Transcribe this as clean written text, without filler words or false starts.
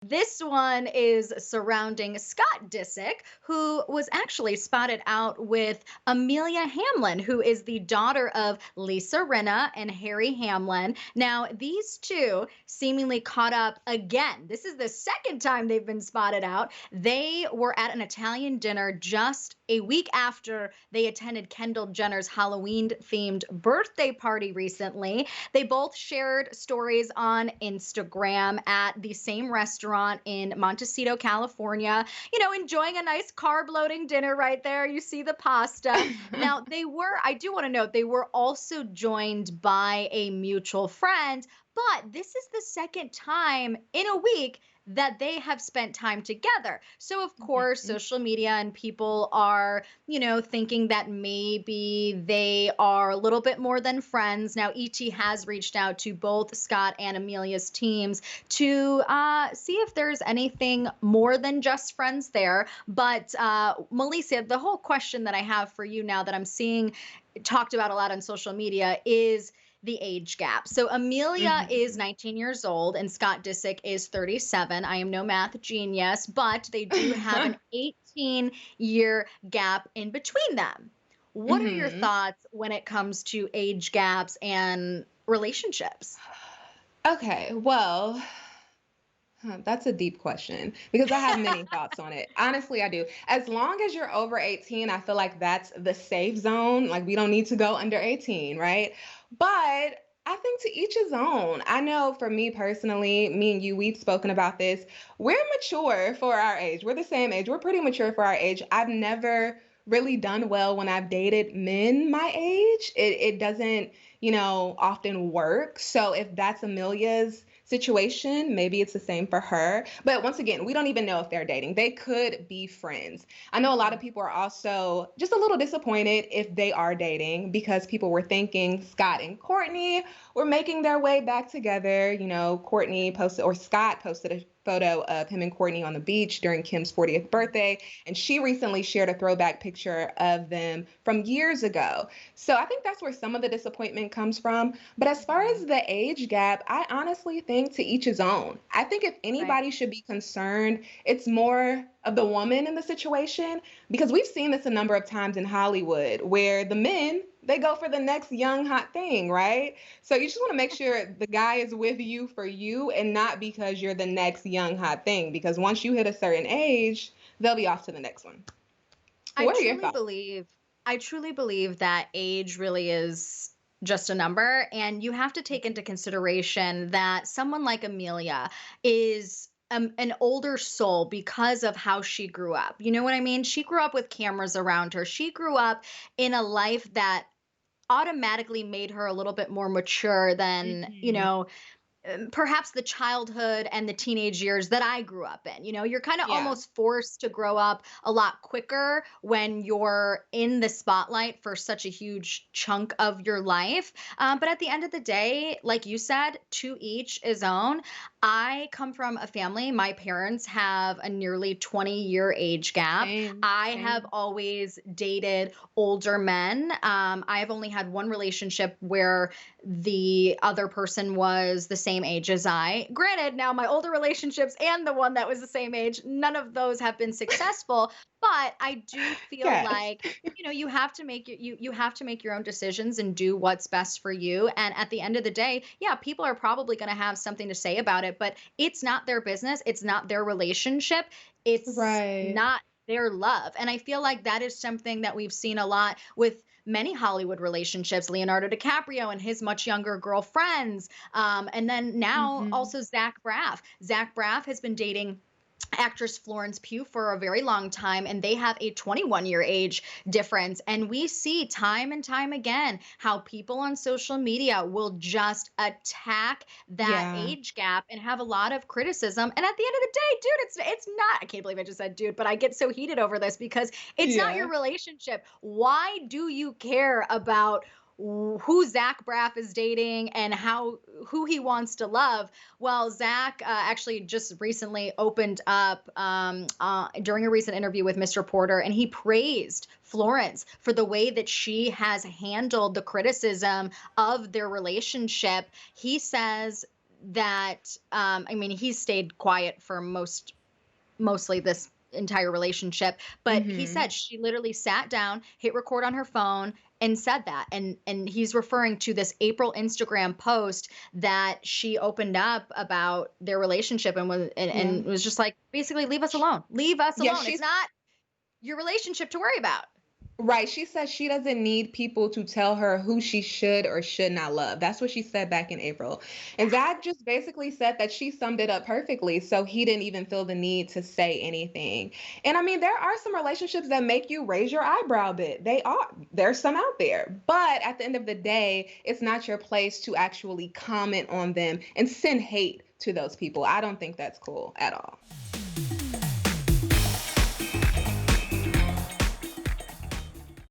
This one is surrounding Scott Disick, who was actually spotted out with Amelia Hamlin, who is the daughter of Lisa Rinna and Harry Hamlin. Now, these two seemingly caught up again. This is the second time they've been spotted out. They were at an Italian dinner just a week after they attended Kendall Jenner's Halloween themed birthday party recently. They both shared stories on Instagram at the same restaurant in Montecito, California, enjoying a nice carb loading dinner right there. You see the pasta. Now, I do want to note, they were also joined by a mutual friend, but this is the second time in a week that they have spent time together. So, of course, Mhm. social media and people are, thinking that maybe they are a little bit more than friends. Now, ET has reached out to both Scott and Amelia's teams to see if there's anything more than just friends there. But, Melissa, the whole question that I have for you now that I'm seeing talked about a lot on social media is the age gap. So Amelia is Mhm. 19 years old and Scott Disick is 37. I am no math genius, but they do have an 18-year gap in between them. What are your Mhm. thoughts when it comes to age gaps and relationships? Okay, well, that's a deep question because I have many thoughts on it. Honestly, I do. As long as you're over 18, I feel like that's the safe zone. Like, we don't need to go under 18, right? But I think to each his own. I know for me personally, me and you, we've spoken about this. We're mature for our age. We're the same age. We're pretty mature for our age. I've never really done well when I've dated men my age. It doesn't, often work. So if that's Amelia's situation, maybe it's the same for her. But once again, we don't even know if they're dating. They could be friends. I know a lot of Mhm. people are also just a little disappointed if they are dating because people were thinking Scott and Courtney were making their way back together. Courtney posted, or Scott posted a photo of him and Courtney on the beach during Kim's 40th birthday. And she recently shared a throwback picture of them from years ago. So I think that's where some of the disappointment comes from. But as far as Mhm. the age gap, I honestly think to each his own. I think if Right. anybody should be concerned, it's more of the woman in the situation because we've seen this a number of times in Hollywood where the men they go for the next young hot thing, right? So you just want to make sure the guy is with you for you and not because you're the next young hot thing because once you hit a certain age, they'll be off to the next one. I What are your truly thoughts? believe I truly believe that age really is just a number, and you have to take into consideration that someone like Amelia is an older soul because of how she grew up. You know what I mean? She grew up with cameras around her. She grew up in a life that automatically made her a little bit more mature than, Mhm. perhaps the childhood and the teenage years that I grew up in. You're kind of Yeah. almost forced to grow up a lot quicker when you're in the spotlight for such a huge chunk of your life. But at the end of the day, like you said, to each his own. I come from a family, my parents have a nearly 20-year age gap. Same, I have same. always dated older men. I've only had one relationship where the other person was the same age as I. Granted, now my older relationships and the one that was the same age, none of those have been successful, but I do feel Yes. like you have to make you have to make your own decisions and do what's best for you. And at the end of the day, yeah, people are probably going to have something to say about it, but it's not their business, it's not their relationship, it's Right. not their love. And I feel like that is something that we've seen a lot with many Hollywood relationships, Leonardo DiCaprio and his much younger girlfriends. And then now Mhm. also Zach Braff. Zach Braff has been dating actress Florence Pugh for a very long time, and they have a 21-year age difference. And we see time and time again how people on social media will just attack that Yeah. age gap and have a lot of criticism. And at the end of the day, dude, it's not. I can't believe I just said dude, but I get so heated over this because it's not your Yeah. relationship. Why do you care about who Zach Braff is dating and who he wants to love? Well, Zach actually just recently opened up during a recent interview with Mr. Porter, and he praised Florence for the way that she has handled the criticism of their relationship. He says that I mean, he stayed quiet for mostly this entire relationship, but he Mm-hmm. said she literally sat down, hit record on her phone, and said that. And he's referring to this April Instagram post that she opened up about their relationship Yeah. and was just like, basically, leave us alone. Leave us Yeah, alone. It's not your relationship to worry about. right. She says she doesn't need people to tell her who she should or should not love. That's what she said back in April. And Zach just basically said that she summed it up perfectly. So he didn't even feel the need to say anything. And I mean, there are some relationships that make you raise your eyebrow a bit. There's some out there. But at the end of the day, it's not your place to actually comment on them and send hate to those people. I don't think that's cool at all.